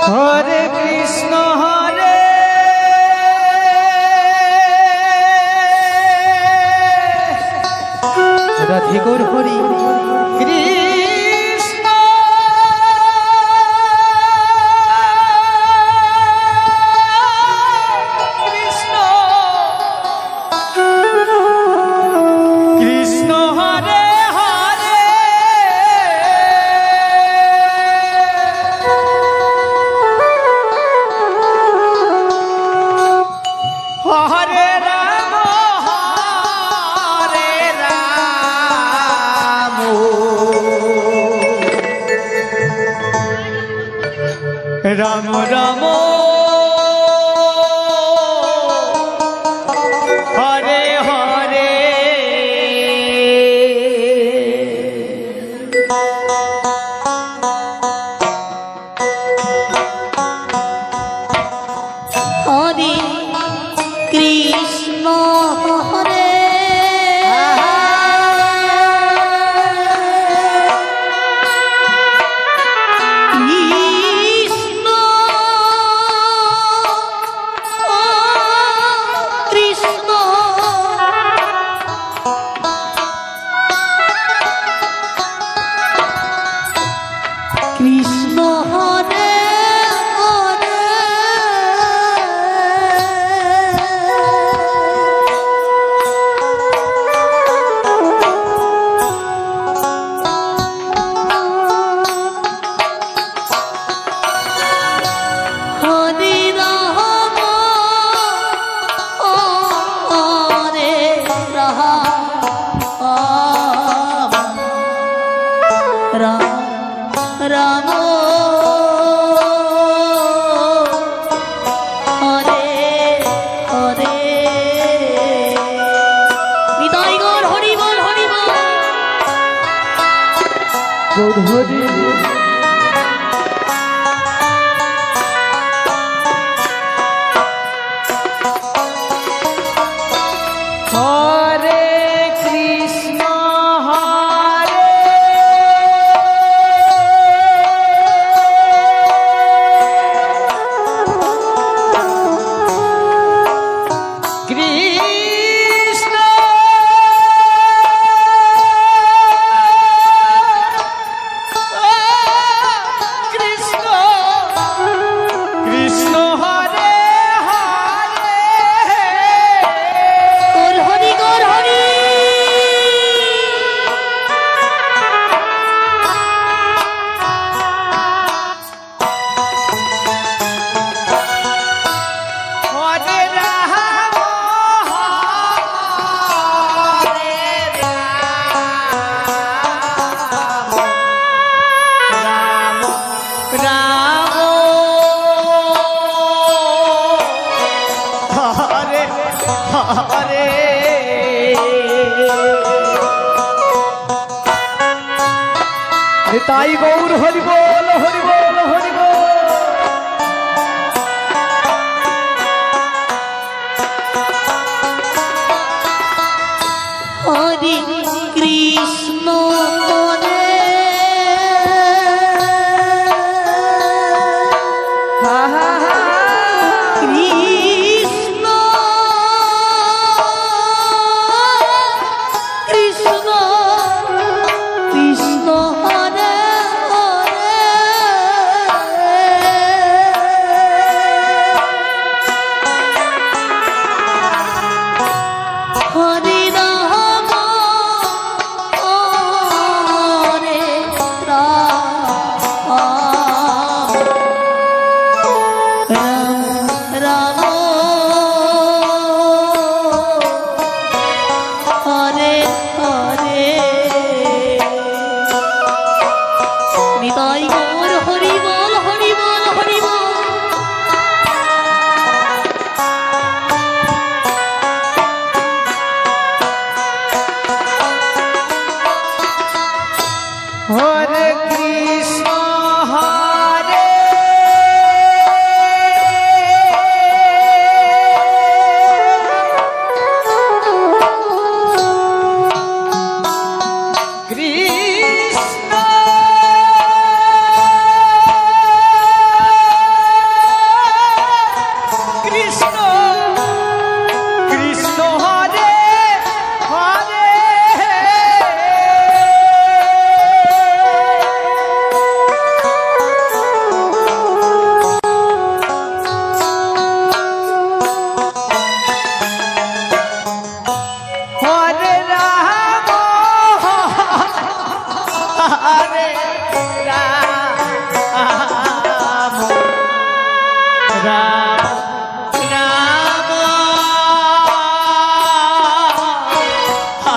হরে কৃষ্ণ হরে রাধে গৌর হরি কৃষ্ণ কৃষ্ণ কৃষ্ণ হরে হরে হরে রাম রাম রাম হরে হরে হরে কৃষ্ণ হরে কৃষ্ণ কৃষ্ণ হরে হরে হরে রাম হরে রাম রাম হরে হরে নিতাই গৌর হরি বল হরি বল গৌর হরি হরে কৃষ্ণ হরে কৃষ্ণ কৃষ্ণ কৃষ্ণ হরে হরে গৌর হরি গৌর হরি হরে রাম হরে রাম রাম হরে হরে তাই গৌর হরি বল হরি বল হরি বল হরে কৃষ্ণ হরে হা হা হা কৃষ্ণ কৃষ্ণ কৃষ্ণ হরে হরে রাম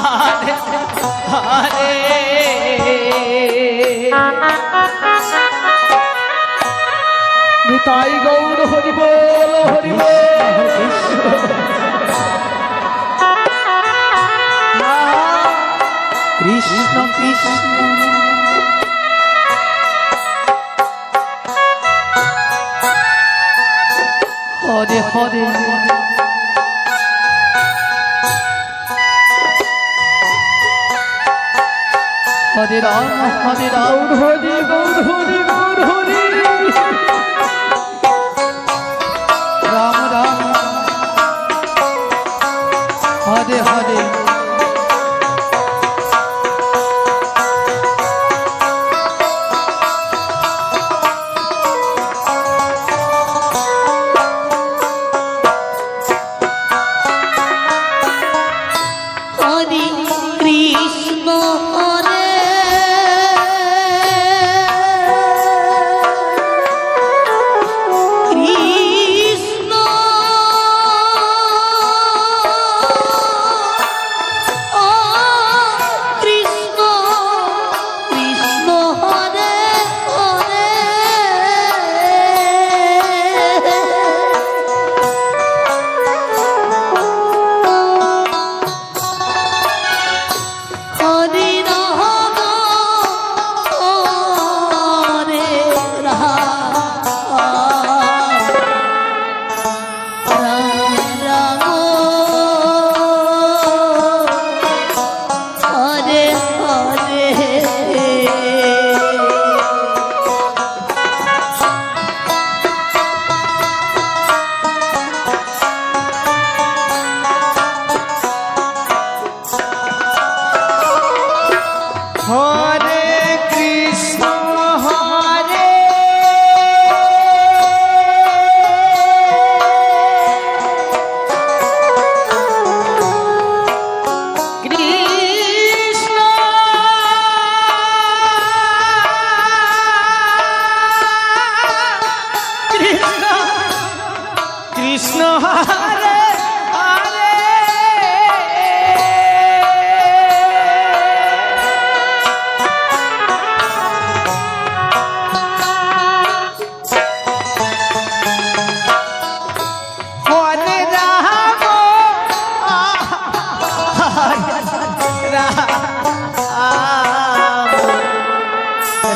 হরে হরে নিতাই গৌর হরি বল হরি বল। কৃষ্ণ কৃষ্ণ হরে হরে হরে রাম হরে রাম গৌর হরি গৌর হরি গৌর হরি। রাম রাম হরে হরে হরে কৃষ্ণ হরে কৃষ্ণ ও কৃষ্ণ কৃষ্ণ হরে হরে হরে রাম হরে রাম রাম হরে হরে হরে কৃষ্ণ হরে কৃষ্ণ কৃষ্ণ কৃষ্ণ হরে হরে হরে রাম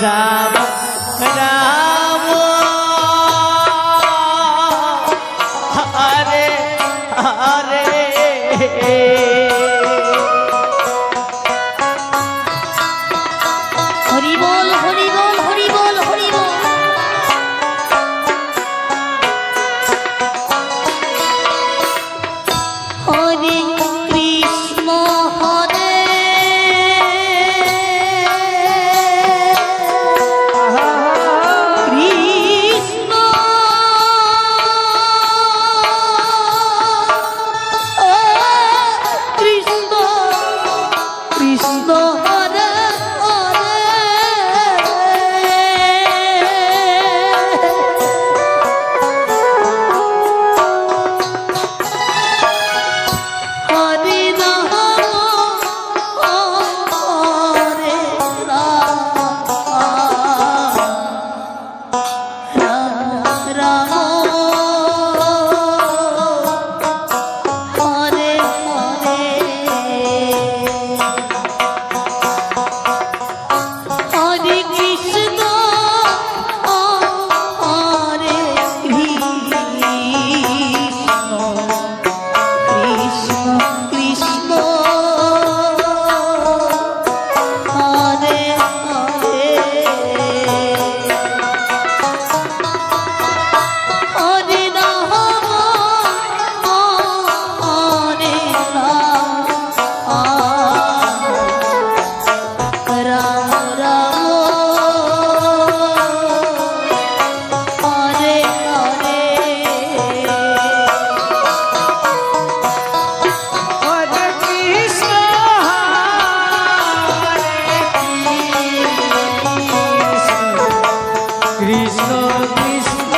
রাম রাম হরে হরে হরি বল হরি বল হরি বল হরি বল হরে কৃষ্ণ হরে কৃষ্ণ ও কৃষ্ণ কৃষ্ণ হরে হরে হরে রাম হরে রাম রাম হরে হরে হরে কৃষ্ণ হরে কৃষ্ণ কৃষ্ণ হরে হরে হরে রাম হরে রাম রাম হরে হরে হরে কৃষ্ণ হরে কৃষ্ণ কৃষ্ণ কৃষ্ণ